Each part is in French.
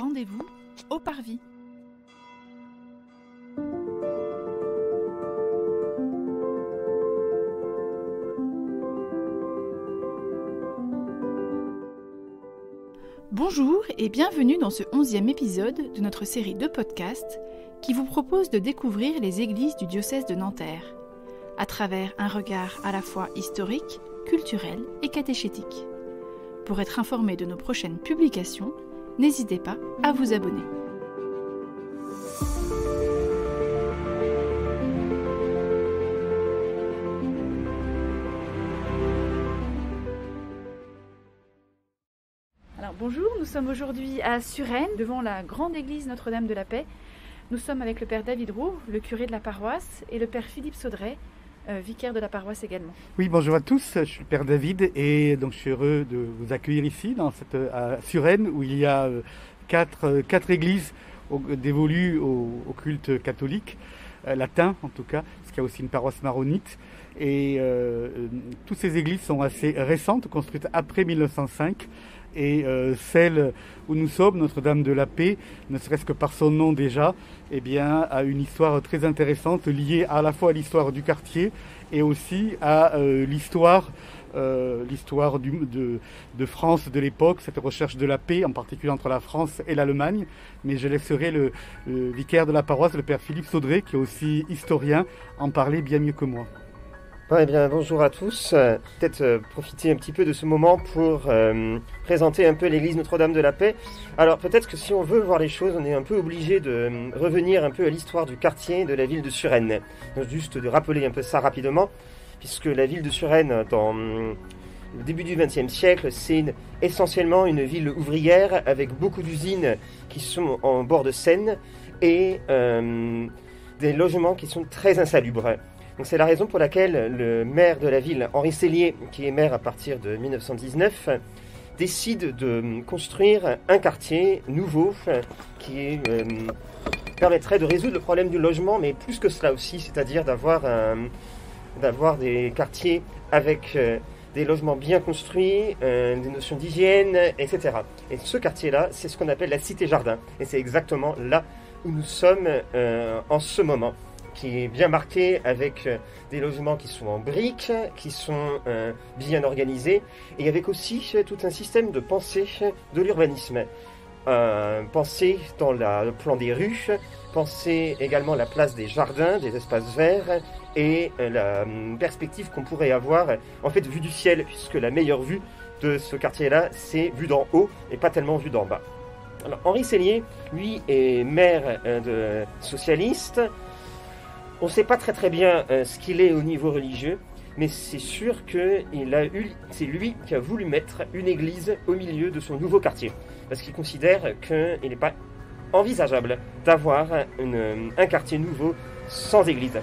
Rendez-vous au Parvis. Bonjour et bienvenue dans ce 11e épisode de notre série de podcasts qui vous propose de découvrir les églises du diocèse de Nanterre, à travers un regard à la fois historique, culturel et catéchétique. Pour être informé de nos prochaines publications, n'hésitez pas à vous abonner. Alors bonjour, nous sommes aujourd'hui à Suresnes, devant la grande église Notre-Dame de la Paix. Nous sommes avec le père David Roux, le curé de la paroisse, et le père Philippe Saudret, vicaire de la paroisse également. Oui, bonjour à tous, je suis le père David et donc je suis heureux de vous accueillir ici à Suresnes où il y a quatre églises dévolues au culte catholique, latin en tout cas, parce qu'il y a aussi une paroisse maronite. Et toutes ces églises sont assez récentes, construites après 1905. Et celle où nous sommes, Notre-Dame de la Paix, ne serait-ce que par son nom déjà, eh bien, a une histoire très intéressante liée à la fois à l'histoire du quartier et aussi à l'histoire de France de l'époque, cette recherche de la paix, en particulier entre la France et l'Allemagne. Mais je laisserai le vicaire de la paroisse, le père Philippe Saudret, qui est aussi historien, en parler bien mieux que moi. Eh bien, bonjour à tous. Peut-être profiter un petit peu de ce moment pour présenter un peu l'église Notre-Dame de la Paix. Alors, peut-être que si on veut voir les choses, on est un peu obligé de revenir un peu à l'histoire du quartier de la ville de Suresnes. Donc, juste de rappeler un peu ça rapidement, puisque la ville de Suresnes, dans le début du XXe siècle, c'est essentiellement une ville ouvrière avec beaucoup d'usines qui sont en bord de Seine et des logements qui sont très insalubres. Donc c'est la raison pour laquelle le maire de la ville, Henri Sellier, qui est maire à partir de 1919, décide de construire un quartier nouveau qui permettrait de résoudre le problème du logement, mais plus que cela aussi, c'est-à-dire d'avoir des quartiers avec des logements bien construits, des notions d'hygiène, etc. Et ce quartier-là, c'est ce qu'on appelle la Cité-Jardin. Et c'est exactement là où nous sommes en ce moment, qui est bien marqué avec des logements qui sont en briques, qui sont bien organisés, et avec aussi tout un système de pensée de l'urbanisme. Pensée dans le plan des rues, pensée également la place des jardins, des espaces verts, et la perspective qu'on pourrait avoir, en fait, vue du ciel, puisque la meilleure vue de ce quartier-là, c'est vue d'en haut, et pas tellement vue d'en bas. Alors, Henri Sellier, lui, est maire socialiste. On ne sait pas très bien ce qu'il est au niveau religieux, mais c'est sûr que c'est lui qui a voulu mettre une église au milieu de son nouveau quartier, parce qu'il considère qu'il n'est pas envisageable d'avoir un quartier nouveau sans église.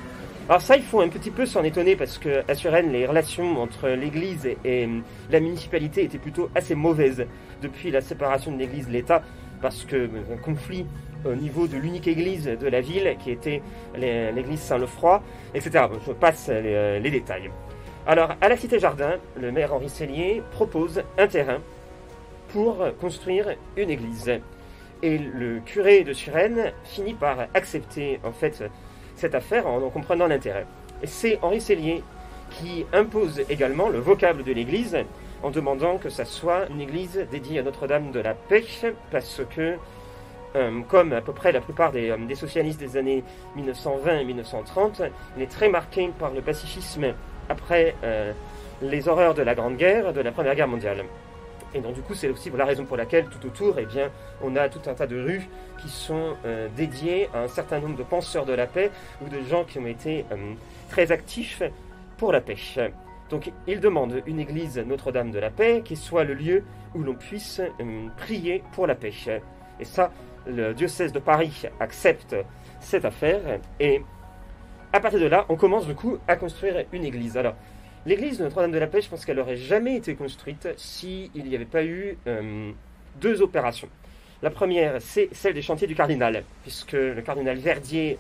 Alors ça, il faut un petit peu s'en étonner, parce qu'à Suresnes, les relations entre l'église et la municipalité étaient plutôt assez mauvaises depuis la séparation de l'église et l'État, parce qu'un conflit au niveau de l'unique église de la ville, qui était l'église Saint-Lefroy, etc. Je passe les détails. Alors, à la Cité-Jardin, le maire Henri Sellier propose un terrain pour construire une église. Et le curé de Suresnes finit par accepter, en fait, cette affaire en comprenant l'intérêt. Et c'est Henri Sellier qui impose également le vocable de l'église, en demandant que ça soit une église dédiée à Notre-Dame de la Paix, parce que comme à peu près la plupart des socialistes des années 1920 et 1930, il est très marqué par le pacifisme après les horreurs de la Grande Guerre, de la Première Guerre mondiale. Et donc du coup, c'est aussi la raison pour laquelle tout autour, eh bien, on a tout un tas de rues qui sont dédiées à un certain nombre de penseurs de la paix ou de gens qui ont été très actifs pour la paix. Donc il demande une église Notre-Dame de la Paix qui soit le lieu où l'on puisse prier pour la paix. Et ça, le diocèse de Paris accepte cette affaire, et à partir de là, on commence du coup à construire une église. Alors, l'église de Notre-Dame de la Paix, je pense qu'elle n'aurait jamais été construite s'il n'y avait pas eu deux opérations. La première, c'est celle des chantiers du cardinal, puisque le cardinal Verdier,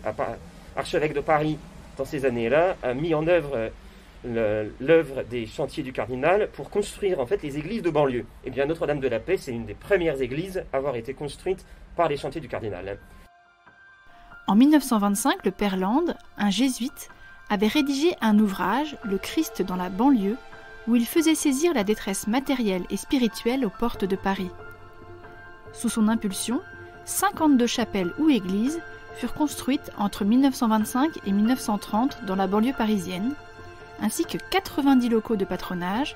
archevêque de Paris, dans ces années-là, a mis en œuvre l'œuvre des chantiers du cardinal pour construire en fait les églises de banlieue. Eh bien, Notre-Dame de la Paix, c'est une des premières églises à avoir été construite par les chantiers du cardinal. En 1925, le père Land, un jésuite, avait rédigé un ouvrage, Le Christ dans la banlieue, où il faisait saisir la détresse matérielle et spirituelle aux portes de Paris. Sous son impulsion, 52 chapelles ou églises furent construites entre 1925 et 1930 dans la banlieue parisienne, ainsi que 90 locaux de patronage,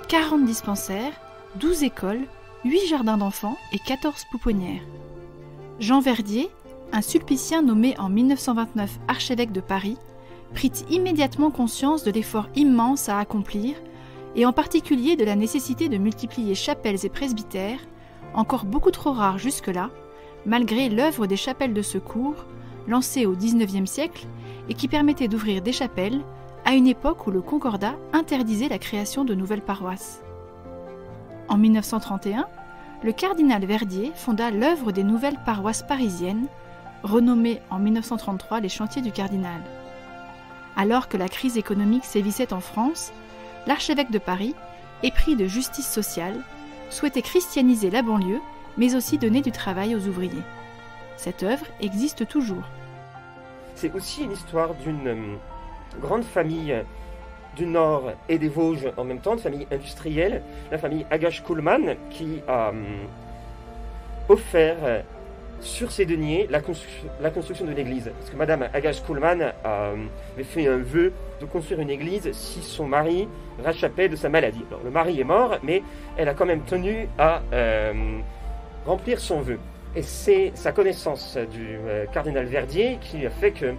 40 dispensaires, 12 écoles, 8 jardins d'enfants et 14 pouponnières. Jean Verdier, un sulpicien nommé en 1929 archevêque de Paris, prit immédiatement conscience de l'effort immense à accomplir, et en particulier de la nécessité de multiplier chapelles et presbytères, encore beaucoup trop rares jusque-là, malgré l'œuvre des chapelles de secours, lancée au XIXe siècle et qui permettait d'ouvrir des chapelles à une époque où le Concordat interdisait la création de nouvelles paroisses. En 1931, le cardinal Verdier fonda l'œuvre des nouvelles paroisses parisiennes, renommées en 1933 les chantiers du cardinal. Alors que la crise économique sévissait en France, l'archevêque de Paris, épris de justice sociale, souhaitait christianiser la banlieue, mais aussi donner du travail aux ouvriers. Cette œuvre existe toujours. C'est aussi une histoire d'une grande famille du Nord et des Vosges en même temps, une famille industrielle, la famille Agache-Kuhlmann, qui a offert sur ses deniers la construction de l'église. Parce que Madame Agache-Kuhlmann avait fait un vœu de construire une église si son mari rachapait de sa maladie. Alors, le mari est mort, mais elle a quand même tenu à remplir son vœu. Et c'est sa connaissance du cardinal Verdier qui a fait que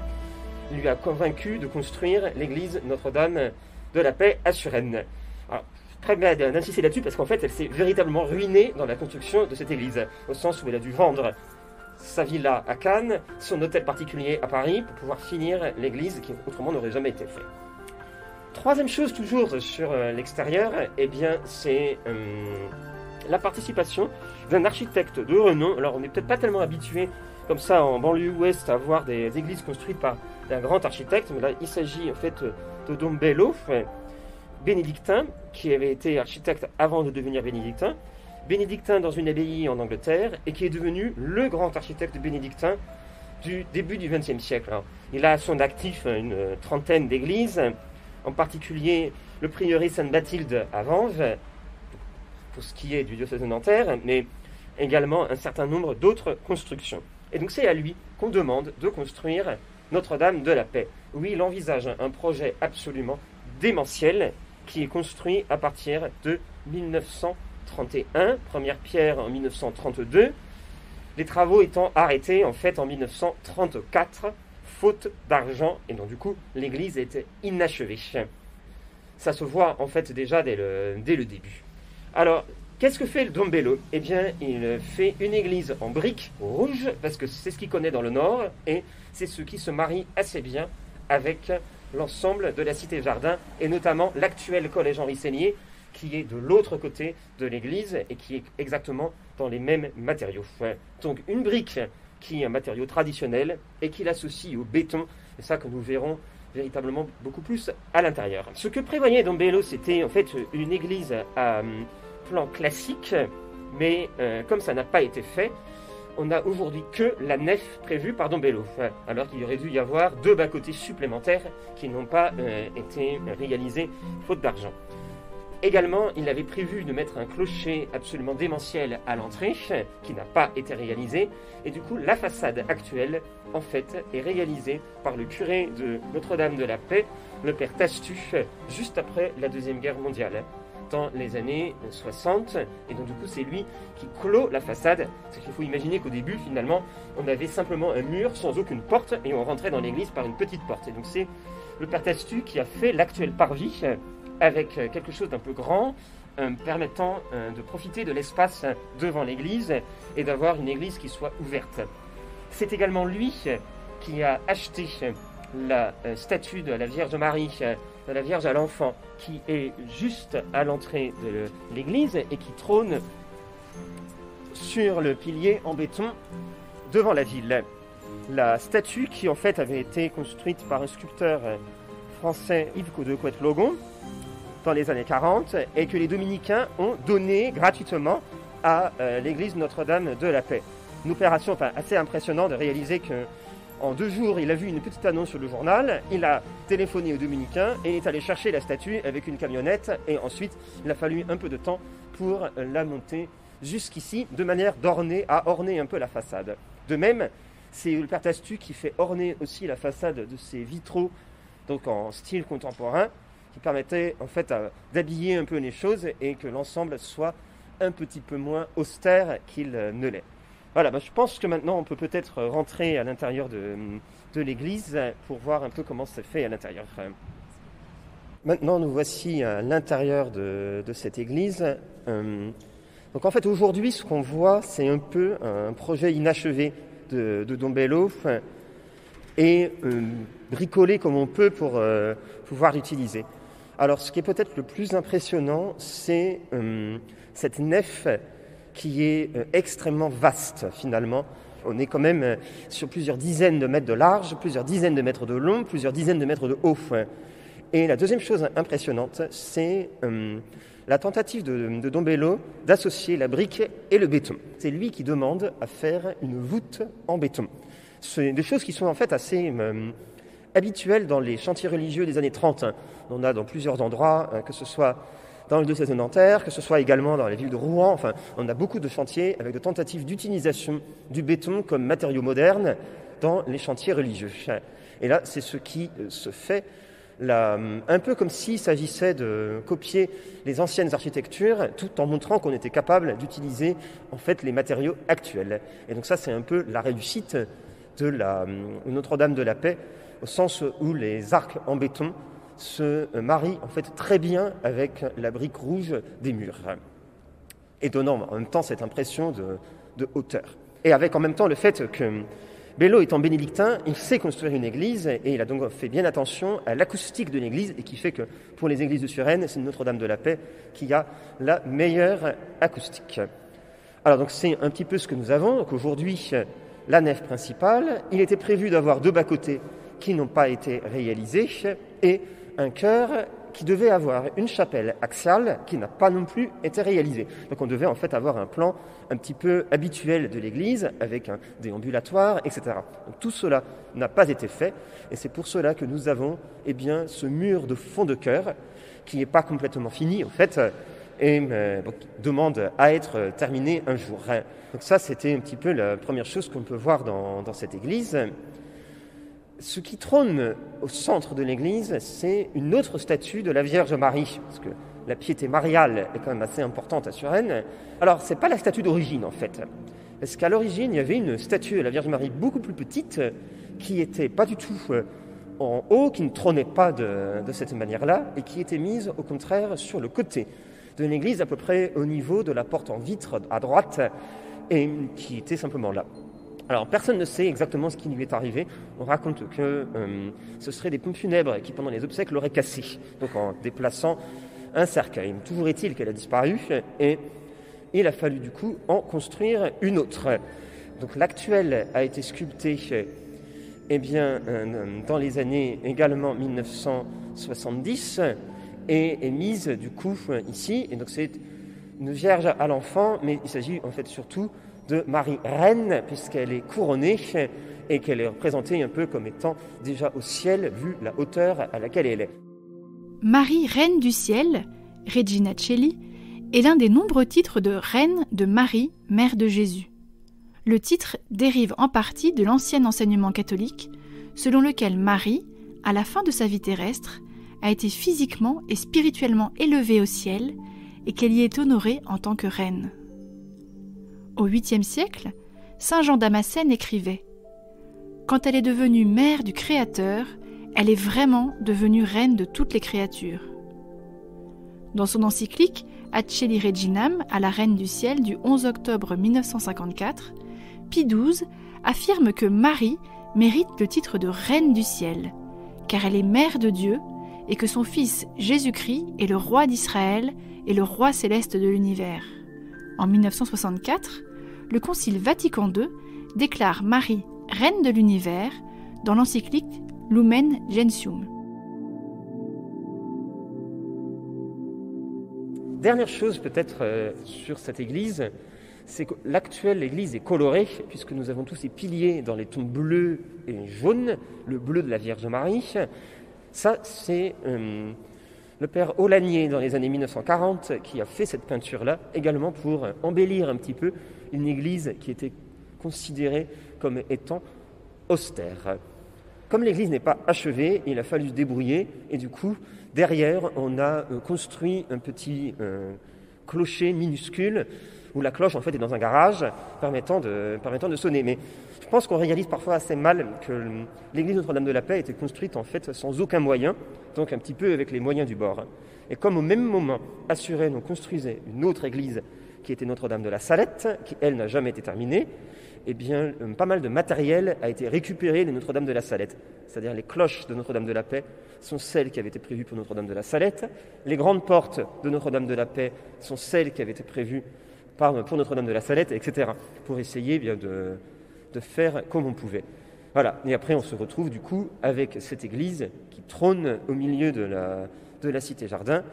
lui a convaincu de construire l'église Notre-Dame de la Paix à Suresnes. Alors, très bien d'insister là-dessus parce qu'en fait, elle s'est véritablement ruinée dans la construction de cette église, au sens où elle a dû vendre sa villa à Cannes, son hôtel particulier à Paris, pour pouvoir finir l'église qui autrement n'aurait jamais été faite. Troisième chose toujours sur l'extérieur, eh bien, c'est la participation d'un architecte de renom. Alors, on n'est peut-être pas tellement habitué comme ça en banlieue ouest à voir des églises construites par un grand architecte, mais là, il s'agit en fait de Dom Bello, bénédictin, qui avait été architecte avant de devenir bénédictin dans une abbaye en Angleterre, et qui est devenu le grand architecte bénédictin du début du XXe siècle. Alors, il a à son actif une trentaine d'églises, en particulier le prieuré Sainte-Bathilde à Vanves, pour ce qui est du diocèse de Nanterre, mais également un certain nombre d'autres constructions. Et donc c'est à lui qu'on demande de construire Notre-Dame de la Paix, où il envisage un projet absolument démentiel qui est construit à partir de 1931, première pierre en 1932, les travaux étant arrêtés en fait en 1934, faute d'argent, et donc du coup l'église était inachevée. Ça se voit en fait déjà dès le début. Alors, qu'est-ce que fait le Dom Bello ? Eh bien, il fait une église en briques rouges, parce que c'est ce qu'il connaît dans le Nord, et c'est ce qui se marie assez bien avec l'ensemble de la Cité-Jardin, et notamment l'actuel collège Henri Seigné, qui est de l'autre côté de l'église, et qui est exactement dans les mêmes matériaux. Donc, une brique qui est un matériau traditionnel, et qui l'associe au béton, c'est ça que nous verrons véritablement beaucoup plus à l'intérieur. Ce que prévoyait Dom Bello, c'était en fait une église à plan classique, mais comme ça n'a pas été fait, on n'a aujourd'hui que la nef prévue par Dom Bello, alors qu'il aurait dû y avoir 2 bas-côtés supplémentaires qui n'ont pas été réalisés faute d'argent. Également, il avait prévu de mettre un clocher absolument démentiel à l'entrée, qui n'a pas été réalisé, et du coup, la façade actuelle, en fait, est réalisée par le curé de Notre-Dame de la Paix, le père Tastu, juste après la Deuxième Guerre mondiale, dans les années 60, et donc du coup, c'est lui qui clôt la façade, parce qu'il faut imaginer qu'au début, finalement, on avait simplement un mur sans aucune porte, et on rentrait dans l'église par une petite porte, et donc c'est le père Tastu qui a fait l'actuel parvis, avec quelque chose d'un peu grand, permettant de profiter de l'espace devant l'église et d'avoir une église qui soit ouverte. C'est également lui qui a acheté la statue de la Vierge Marie, de la Vierge à l'Enfant, qui est juste à l'entrée de l'église et qui trône sur le pilier en béton devant la ville. La statue qui en fait avait été construite par un sculpteur français Yves de Couette-Logon dans les années 40 et que les dominicains ont donné gratuitement à l'église Notre-Dame de la Paix. Une opération assez impressionnante de réaliser qu'en 2 jours, il a vu une petite annonce sur le journal, il a téléphoné aux dominicains et il est allé chercher la statue avec une camionnette et ensuite il a fallu un peu de temps pour la monter jusqu'ici de manière à orner un peu la façade. De même, c'est le père Tastu qui fait orner aussi la façade de ses vitraux, donc en style contemporain, qui permettait en fait d'habiller un peu les choses et que l'ensemble soit un petit peu moins austère qu'il ne l'est. Voilà, je pense que maintenant on peut peut-être rentrer à l'intérieur de l'église pour voir un peu comment c'est fait à l'intérieur. Maintenant nous voici à l'intérieur de cette église. Donc en fait aujourd'hui ce qu'on voit c'est un peu un projet inachevé de Don Bello et bricolé comme on peut pour pouvoir l'utiliser. Alors ce qui est peut-être le plus impressionnant c'est cette nef qui est extrêmement vaste finalement. On est quand même sur plusieurs dizaines de mètres de large, plusieurs dizaines de mètres de long, plusieurs dizaines de mètres de haut. Et la deuxième chose impressionnante, c'est la tentative de Don Bello d'associer la brique et le béton. C'est lui qui demande à faire une voûte en béton. C'est des choses qui sont en fait assez habituelles dans les chantiers religieux des années 30. On en a dans plusieurs endroits, que ce soit dans le diocèse de Nanterre, que ce soit également dans la ville de Rouen. Enfin, on a beaucoup de chantiers avec de tentatives d'utilisation du béton comme matériau moderne dans les chantiers religieux. Et là, c'est ce qui se fait, là, un peu comme s'il s'agissait de copier les anciennes architectures, tout en montrant qu'on était capable d'utiliser en fait les matériaux actuels. Et donc ça, c'est un peu la réussite de la Notre-Dame de la Paix, au sens où les arcs en béton se marie en fait très bien avec la brique rouge des murs et donnant en même temps cette impression de hauteur. Et avec en même temps le fait que Bello étant bénédictin, il sait construire une église et il a donc fait bien attention à l'acoustique de l'église et qui fait que pour les églises de Suresnes, c'est Notre-Dame de la Paix qui a la meilleure acoustique. Alors donc c'est un petit peu ce que nous avons. Donc aujourd'hui, la nef principale, il était prévu d'avoir 2 bas-côtés qui n'ont pas été réalisés et un chœur qui devait avoir une chapelle axiale qui n'a pas non plus été réalisée. Donc on devait en fait avoir un plan un petit peu habituel de l'église avec un déambulatoire, etc. Donc tout cela n'a pas été fait et c'est pour cela que nous avons ce mur de fond de chœur qui n'est pas complètement fini en fait et demande à être terminé un jour. Donc ça c'était un petit peu la première chose qu'on peut voir dans cette église. Ce qui trône au centre de l'église, c'est une autre statue de la Vierge Marie, parce que la piété mariale est quand même assez importante à Suresnes. Alors, ce n'est pas la statue d'origine, en fait, parce qu'à l'origine, il y avait une statue de la Vierge Marie beaucoup plus petite, qui n'était pas du tout en haut, qui ne trônait pas de cette manière-là, et qui était mise, au contraire, sur le côté de l'église, à peu près au niveau de la porte en vitre à droite, et qui était simplement là. Alors, personne ne sait exactement ce qui lui est arrivé. On raconte que ce seraient des pompes funèbres qui, pendant les obsèques, l'auraient cassée, donc en déplaçant un cercueil. Toujours est-il qu'elle a disparu et il a fallu du coup en construire une autre. Donc, l'actuelle a été sculptée dans les années également 1970 et est mise du coup ici. Et donc, c'est une Vierge à l'enfant, mais il s'agit en fait surtout de Marie Reine, puisqu'elle est couronnée et qu'elle est représentée un peu comme étant déjà au ciel, vu la hauteur à laquelle elle est. Marie, Reine du ciel, Regina Coeli, est l'un des nombreux titres de Reine de Marie, Mère de Jésus. Le titre dérive en partie de l'ancien enseignement catholique, selon lequel Marie, à la fin de sa vie terrestre, a été physiquement et spirituellement élevée au ciel et qu'elle y est honorée en tant que reine. Au 8e siècle, saint Jean Damascène écrivait « Quand elle est devenue mère du Créateur, elle est vraiment devenue reine de toutes les créatures. » Dans son encyclique « Ad Coeli Reginam » à la Reine du Ciel du 11 octobre 1954, Pie XII affirme que Marie mérite le titre de Reine du Ciel, car elle est mère de Dieu et que son fils Jésus-Christ est le roi d'Israël et le roi céleste de l'univers. En 1964, le Concile Vatican II déclare Marie reine de l'univers dans l'encyclique Lumen Gentium. Dernière chose peut-être sur cette église, c'est que l'actuelle église est colorée, puisque nous avons tous ces piliers dans les tons bleus et jaunes, le bleu de la Vierge Marie. Ça, c'est le père Aulagnier, dans les années 1940, qui a fait cette peinture-là, également pour embellir un petit peu une église qui était considérée comme étant austère. Comme l'église n'est pas achevée, il a fallu se débrouiller, et du coup, derrière, on a construit un petit clocher minuscule, où la cloche en fait est dans un garage permettant de sonner. Mais je pense qu'on réalise parfois assez mal que l'église Notre-Dame de la Paix a été construite en fait sans aucun moyen, donc un petit peu avec les moyens du bord. Et comme au même moment, à Suresnes, on construisait une autre église qui était Notre-Dame de la Salette, qui elle n'a jamais été terminée, eh bien pas mal de matériel a été récupéré de Notre-Dame de la Salette. C'est-à-dire les cloches de Notre-Dame de la Paix sont celles qui avaient été prévues pour Notre-Dame de la Salette, les grandes portes de Notre-Dame de la Paix sont celles qui avaient été prévues pour Notre-Dame de la Salette, etc., pour essayer bien de faire comme on pouvait. Voilà, et après on se retrouve du coup avec cette église qui trône au milieu de la cité-jardin,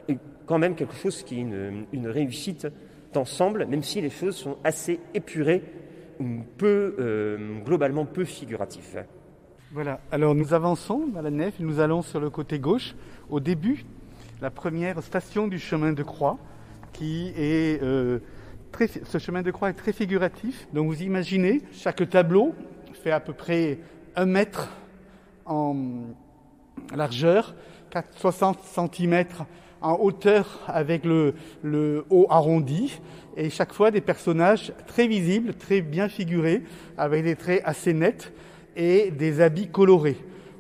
et quand même quelque chose qui est une d'ensemble, même si les choses sont assez épurées, globalement peu figuratifs. Voilà, alors nous avançons dans la nef, nous allons sur le côté gauche, au début, la première station du chemin de croix, qui est ce chemin de croix est très figuratif. Donc vous imaginez, chaque tableau fait à peu près 1 mètre en largeur, 60 cm en hauteur avec le haut arrondi, et chaque fois des personnages très visibles, très bien figurés, avec des traits assez nets et des habits colorés.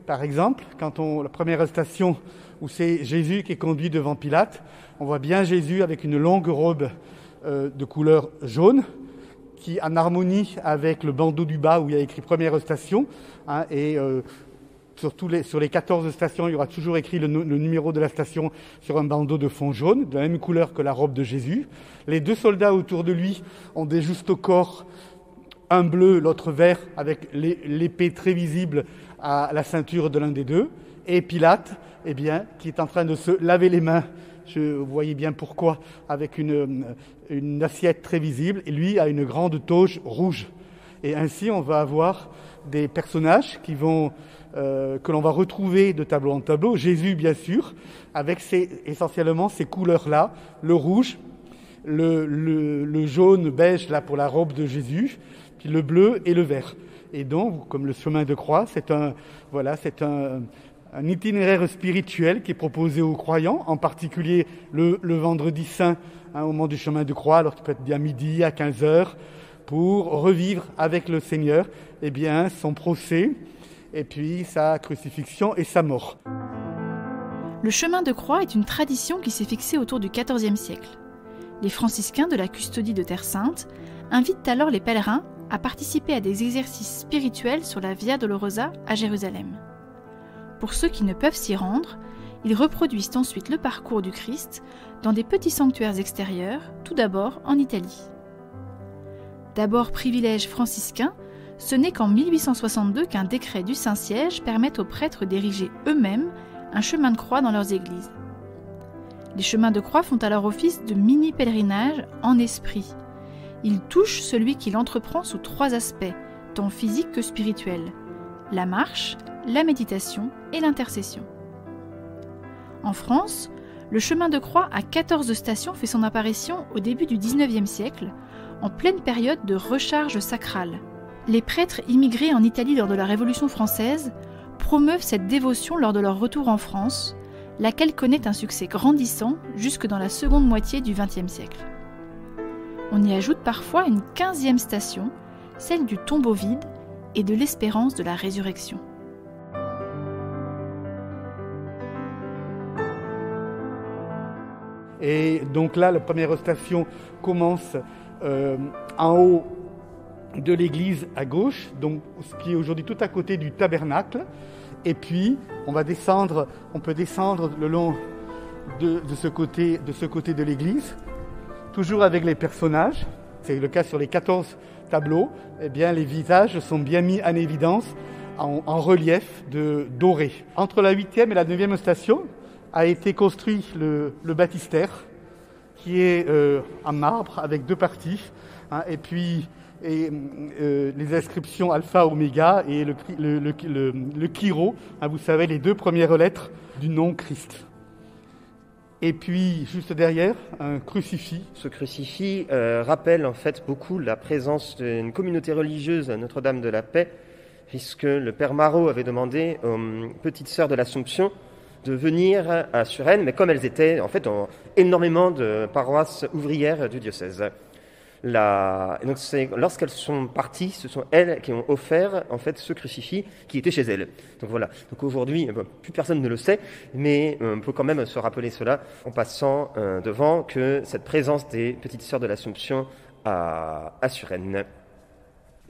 Par exemple, la première station où c'est Jésus qui est conduit devant Pilate, on voit bien Jésus avec une longue robe de couleur jaune, qui en harmonie avec le bandeau du bas où il y a écrit première station, et sur les 14 stations, il y aura toujours écrit le numéro de la station sur un bandeau de fond jaune, de la même couleur que la robe de Jésus. Les 2 soldats autour de lui ont des juste-au-corps, un bleu, l'autre vert, avec l'épée très visible à la ceinture de l'un des deux. Et Pilate, qui est en train de se laver les mains, vous voyez bien pourquoi, avec une assiette très visible, et lui a une grande toge rouge. Et ainsi, on va avoir des personnages que l'on va retrouver de tableau en tableau. Jésus, bien sûr, avec essentiellement ces couleurs-là, le rouge, le jaune beige là pour la robe de Jésus, puis le bleu et le vert. Et donc, comme le chemin de croix, c'est un itinéraire spirituel qui est proposé aux croyants, en particulier le vendredi saint, au moment du chemin de croix, alors qu'il peut être à midi, à 15h, pour revivre avec le Seigneur son procès, et puis sa crucifixion et sa mort. Le chemin de croix est une tradition qui s'est fixée autour du XIVe siècle. Les franciscains de la Custodie de Terre Sainte invitent alors les pèlerins à participer à des exercices spirituels sur la Via Dolorosa à Jérusalem. Pour ceux qui ne peuvent s'y rendre, ils reproduisent ensuite le parcours du Christ dans des petits sanctuaires extérieurs, tout d'abord en Italie. D'abord privilège franciscain, ce n'est qu'en 1862 qu'un décret du Saint-Siège permet aux prêtres d'ériger eux-mêmes un chemin de croix dans leurs églises. Les chemins de croix font alors office de mini-pèlerinage en esprit. Ils touchent celui qui l'entreprend sous 3 aspects, tant physiques que spirituels: la marche, la méditation et l'intercession. En France, le chemin de croix à 14 stations fait son apparition au début du XIXe siècle, en pleine période de recharge sacrale. Les prêtres immigrés en Italie lors de la Révolution française promeuvent cette dévotion lors de leur retour en France, laquelle connaît un succès grandissant jusque dans la seconde moitié du XXe siècle. On y ajoute parfois une 15e station, celle du tombeau vide et de l'espérance de la résurrection. Et donc là, la première station commence en haut de l'église à gauche, donc ce qui est aujourd'hui tout à côté du tabernacle. Et puis, on peut descendre le long de ce côté de l'église, toujours avec les personnages. C'est le cas sur les 14 tableaux. Les visages sont bien mis en évidence, en relief doré. Entre la 8e et la 9e station a été construit le baptistère, qui est en marbre avec 2 parties, hein, et puis les inscriptions alpha, oméga et le Kyro, hein, vous savez, les 2 premières lettres du nom Christ. Et puis, juste derrière, un crucifix. Ce crucifix rappelle en fait beaucoup la présence d'une communauté religieuse à Notre-Dame de la Paix, puisque le père Marot avait demandé aux petites sœurs de l'Assomption de venir à Suresnes, mais comme elles étaient en fait énormément de paroisses ouvrières du diocèse. Donc lorsqu'elles sont parties, ce sont elles qui ont offert en fait ce crucifix qui était chez elles. Donc voilà. Donc aujourd'hui, plus personne ne le sait, mais on peut quand même se rappeler cela en passant devant que cette présence des petites sœurs de l'Assomption à Suresnes.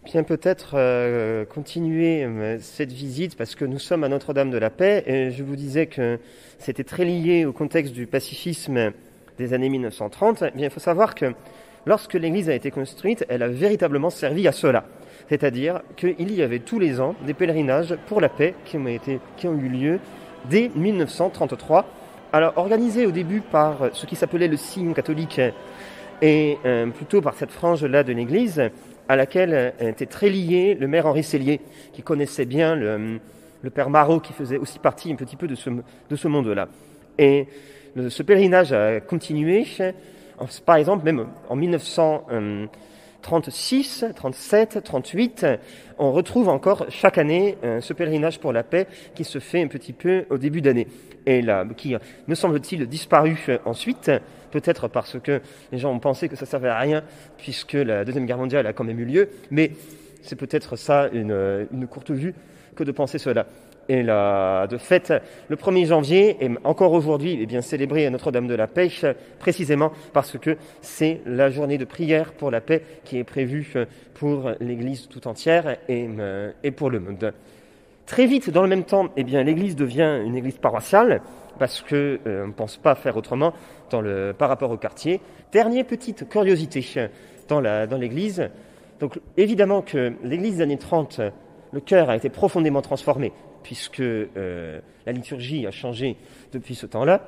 Bien peut-être continuer cette visite parce que nous sommes à Notre-Dame de la Paix et je vous disais que c'était très lié au contexte du pacifisme des années 1930. Eh bien, il faut savoir que lorsque l'église a été construite, elle a véritablement servi à cela. C'est-à-dire qu'il y avait tous les ans des pèlerinages pour la paix qui ont eu lieu dès 1933. Alors, organisés au début par ce qui s'appelait le Sillon catholique et plutôt par cette frange-là de l'église à laquelle était très lié le maire Henri Sellier, qui connaissait bien le père Marot, qui faisait aussi partie un petit peu de ce monde-là. Et ce pèlerinage a continué. Par exemple, même en 1936, 37, 38, on retrouve encore chaque année ce pèlerinage pour la paix qui se fait un petit peu au début d'année. Et là, qui, me semble-t-il, disparu ensuite, peut-être parce que les gens ont pensé que ça servait à rien, puisque la Deuxième Guerre mondiale a quand même eu lieu, mais c'est peut-être ça une courte vue que de penser cela. Et là, de fait, le 1er janvier, et encore aujourd'hui, est bien célébré à Notre-Dame de la Paix, précisément parce que c'est la journée de prière pour la paix qui est prévue pour l'Église tout entière et pour le monde. Très vite, dans le même temps, eh bien, l'Église devient une Église paroissiale, parce qu'on ne pense pas faire autrement par rapport au quartier. Dernière petite curiosité dans l'Église. Donc, évidemment que l'Église des années 30, le chœur a été profondément transformé, puisque la liturgie a changé depuis ce temps-là.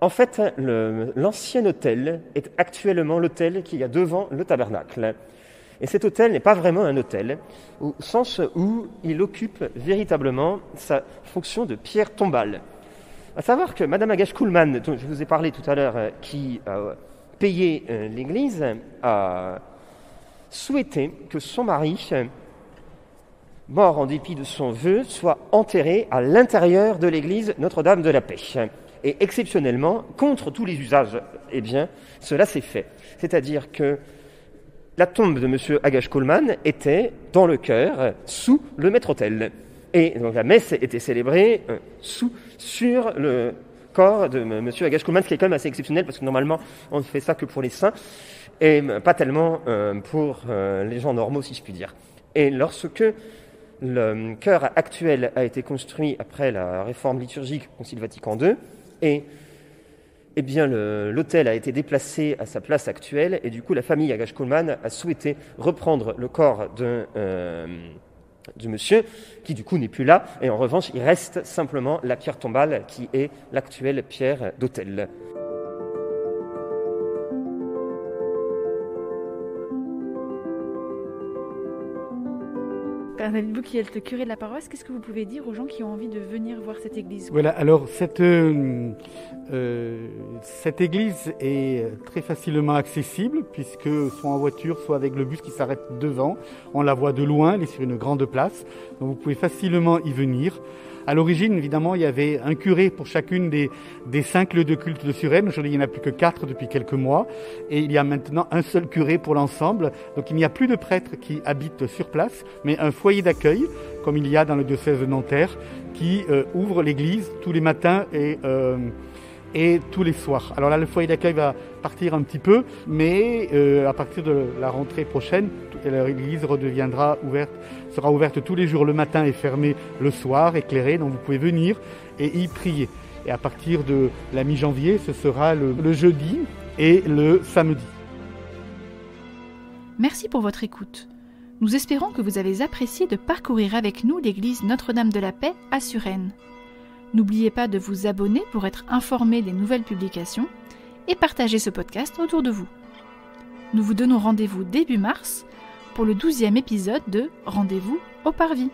En fait, l'ancien autel est actuellement l'autel qu'il y a devant le tabernacle. Et cet autel n'est pas vraiment un autel, au sens où il occupe véritablement sa fonction de pierre tombale. À savoir que Madame Agache-Kuhlmann, dont je vous ai parlé tout à l'heure, qui a payé l'Église, a souhaité que son mari, mort en dépit de son vœu, soit enterré à l'intérieur de l'église Notre-Dame de la Paix. Et exceptionnellement, contre tous les usages, eh bien, cela s'est fait. C'est-à-dire que la tombe de M. Agache-Kuhlmann était dans le chœur, sous le maître-autel. Et donc la messe était célébrée sur le corps de M. Agache-Kuhlmann, ce qui est quand même assez exceptionnel, parce que normalement, on ne fait ça que pour les saints, et pas tellement pour les gens normaux, si je puis dire. Et lorsque le chœur actuel a été construit après la réforme liturgique du Concile Vatican II, et eh bien l'autel a été déplacé à sa place actuelle, et du coup la famille Agache-Kuhlmann a souhaité reprendre le corps du monsieur, qui du coup n'est plus là, et en revanche il reste simplement la pierre tombale qui est l'actuelle pierre d'autel. Père David Bouquiel, le curé de la paroisse, qu'est-ce que vous pouvez dire aux gens qui ont envie de venir voir cette église ? Voilà, alors cette église est très facilement accessible, puisque soit en voiture, soit avec le bus qui s'arrête devant. On la voit de loin, elle est sur une grande place, donc vous pouvez facilement y venir. À l'origine, évidemment, il y avait un curé pour chacune des 5 lieux de culte de Suresnes. Aujourd'hui, il n'y en a plus que 4 depuis quelques mois. Et il y a maintenant un seul curé pour l'ensemble. Donc, il n'y a plus de prêtres qui habitent sur place, mais un foyer d'accueil, comme il y a dans le diocèse de Nanterre, qui ouvre l'église tous les matins et tous les soirs. Alors là, le foyer d'accueil va partir un petit peu, mais à partir de la rentrée prochaine, l'église sera ouverte tous les jours le matin et fermée le soir, éclairée, donc vous pouvez venir et y prier. Et à partir de la mi-janvier, ce sera le jeudi et le samedi. Merci pour votre écoute. Nous espérons que vous avez apprécié de parcourir avec nous l'église Notre-Dame de la Paix à Suresnes. N'oubliez pas de vous abonner pour être informé des nouvelles publications et partagez ce podcast autour de vous. Nous vous donnons rendez-vous début mars pour le 12e épisode de Rendez-vous au Parvis.